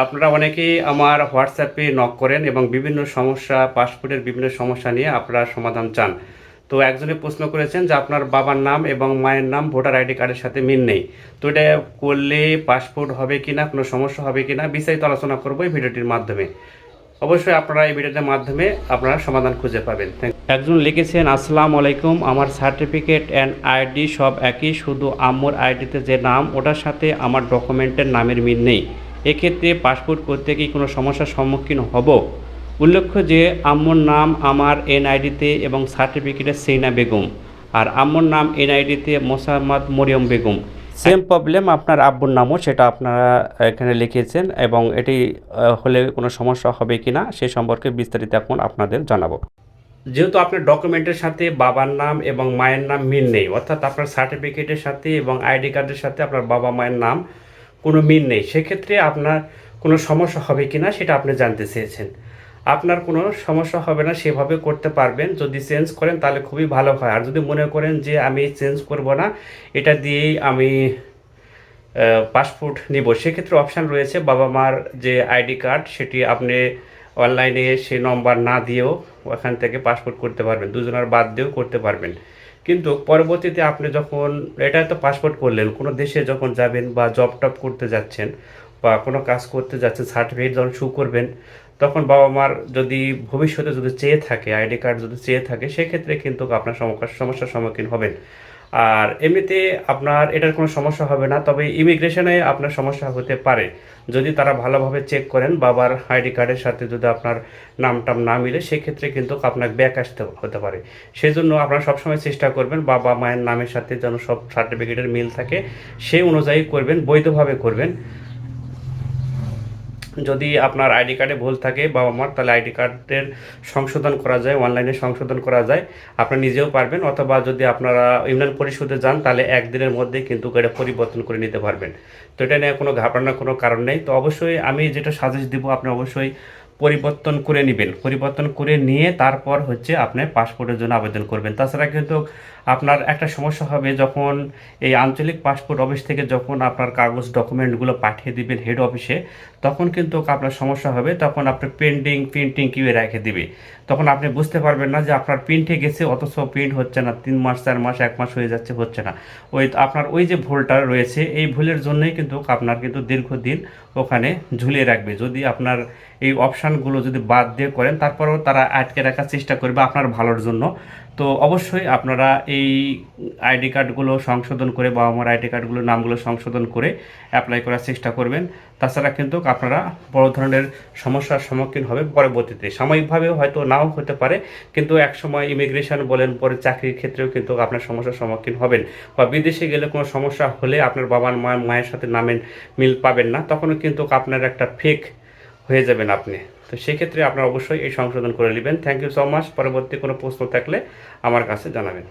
আপনারা অনেকেই আমার হোয়াটসঅ্যাপে নক করেন এবং বিভিন্ন সমস্যা, পাসপোর্টের বিভিন্ন সমস্যা নিয়ে আপনারা সমাধান চান। তো একজনে প্রশ্ন করেছেন যে আপনার বাবার নাম এবং মায়ের নাম ভোটার আইডি কার্ডের সাথে মিল নেই। তো এটা করলে পাসপোর্ট হবে কিনা, কোনো সমস্যা হবে কিনা, বিস্তারিত আলোচনা করবো এই ভিডিওটির মাধ্যমে। অবশ্যই আপনারা এই ভিডিওটির মাধ্যমে আপনারা সমাধান খুঁজে পাবেন। একজন লিখেছেন, আসসালামু আলাইকুম, আমার সার্টিফিকেট অ্যান্ড আইডি সব একই, শুধু আম্মুর আইডিতে যে নাম ওটার সাথে আমার ডকুমেন্টের নামের মিল নেই। এক্ষেত্রে পাসপোর্ট করতে কি কোনো সমস্যার সম্মুখীন হব? উল্লেখ্য যে আম্মুর নাম আমার এনআইডিতে এবং সার্টিফিকেটে সেইনা বেগম, আর আম্মুর নাম এনআইডিতে মোসাম্মদ মরিয়ম বেগম। সেম প্রবলেম আপনার আব্বুর নামও, সেটা আপনারা এখানে লিখেছেন এবং এটি হলে কোনো সমস্যা হবে কি না সে সম্পর্কে বিস্তারিত এখন আপনাদের জানাবো। যেহেতু আপনার ডকুমেন্টের সাথে বাবার নাম এবং মায়ের নাম মিল নেই, অর্থাৎ আপনার সার্টিফিকেটের সাথে এবং আইডি কার্ডের সাথে আপনার বাবা মায়ের নাম কোনো মিল নেই, সেক্ষেত্রে আপনার কোনো সমস্যা হবে কি না সেটা আপনি জানতে চেয়েছেন। আপনার কোনো সমস্যা হবে না, সেভাবে করতে পারবেন। যদি চেঞ্জ করেন তাহলে খুবই ভালো হয়। আর যদি মনে করেন যে আমি চেঞ্জ করব না, এটা দিয়েই আমি পাসপোর্ট নিব, সেক্ষেত্রে অপশান রয়েছে বাবা মার যে আইডি কার্ড সেটি আপনি অনলাইনে সে নম্বর না দিয়েও ওখান থেকে পাসপোর্ট করতে পারবেন, দুজনের বাদ দিয়েও করতে পারবেন। কিন্তু পরবর্তীতে আপনি যখন এটা তো পাসপোর্ট করলেন, কোনো দেশে যখন যাবেন বা জব টব করতে যাচ্ছেন বা কোনো কাজ করতে যাচ্ছেন, সার্টিফিকেট যখন শো করবেন, তখন বাবা মার যদি ভবিষ্যতে যদি চেয়ে থাকে, আইডি কার্ড যদি চেয়ে থাকে, সেক্ষেত্রে কিন্তু আপনার সমস্যার সম্মুখীন হবেন। আর এমনিতে আপনার এটার কোনো সমস্যা হবে না, তবে ইমিগ্রেশনে আপনার সমস্যা হতে পারে। যদি তারা ভালোভাবে চেক করেন বাবার আইডি কার্ডের সাথে যদি আপনার নামটাম না মিলে, সেক্ষেত্রে কিন্তু আপনার ব্যাক আসতে হতে পারে। সেজন্য আপনারা সবসময় চেষ্টা করবেন বাবা মায়ের নামের সাথে যেন সব সার্টিফিকেটের মিল থাকে, সেই অনুযায়ী করবেন, বৈধভাবে করবেন। যদি আপনার আইডি কার্ডে ভুল থাকে বাবা মার, তাহলে আইডি কার্ডের সংশোধন করা যায়, অনলাইনে সংশোধন করা যায়, আপনারা নিজেও পারবেন। অথবা যদি আপনারা ইউনিয়ন পরিষদে যান তাহলে একদিনের মধ্যে কিন্তু এটা পরিবর্তন করে নিতে পারবেন। তো এটা নিয়ে কোনো ঘাবড়ানোর কোনো কারণ নেই। তো অবশ্যই আমি যেটা সাজেস্ট দিব, আপনি অবশ্যই পরিবর্তন করে নেবেন, পরিবর্তন করে নিয়ে তারপর হচ্ছে আপনি পাসপোর্টের জন্য আবেদন করবেন। তাছাড়া কিন্তু আপনার একটা সমস্যা হবে, যখন এই আঞ্চলিক পাসপোর্ট অফিস থেকে যখন আপনার কাগজ ডকুমেন্টগুলো পাঠিয়ে দিবেন হেড অফিসে, তখন কিন্তু আপনার সমস্যা হবে। তখন আপনার পেন্ডিং প্রিন্টিং কিউয়ে রেখে দিবে, তখন আপনি বুঝতে পারবেন না যে আপনার প্রিন্টে গেছে অথচ প্রিন্ট হচ্ছে না, 3 মাস 4 মাস 1 মাস হয়ে যাচ্ছে, হচ্ছে না। আপনার ওই যে ভুলটা রয়েছে, এই ভুলের জন্যই কিন্তু আপনার কিন্তু দীর্ঘদিন ওখানে ঝুলিয়ে রাখবে। যদি আপনার এই অপশানগুলো যদি বাদ দিয়ে করেন, তারপরেও তারা আটকে রাখার চেষ্টা করবে আপনার ভালোর জন্য। তো অবশ্যই আপনারা এই আইডি কার্ডগুলো সংশোধন করে, বাবা মার আইডি কার্ডগুলোর নামগুলো সংশোধন করে অ্যাপ্লাই করার চেষ্টা করবেন। তাছাড়া কিন্তু আপনারা বড় ধরনের সমস্যার সম্মুখীন হবে পরবর্তীতে। সাময়িকভাবেও হয়তো নাও হতে পারে, কিন্তু একসময় ইমিগ্রেশন বলেন, পরে চাকরির ক্ষেত্রেও কিন্তু আপনার সমস্যার সম্মুখীন হবেন। বা বিদেশে গেলে কোনো সমস্যা হলে আপনার বাবার মায়ের সাথে নামের মিল পাবেন না, তখনও কিন্তু আপনার একটা ফেক হয়ে যাবেন আপনি। তো সেক্ষেত্রে আপনারা অবশ্যই এই সংশোধন করে নেবেন। Thank you so much. পরবর্তী কোনো প্রশ্ন থাকলে আমার কাছে জানাবেন।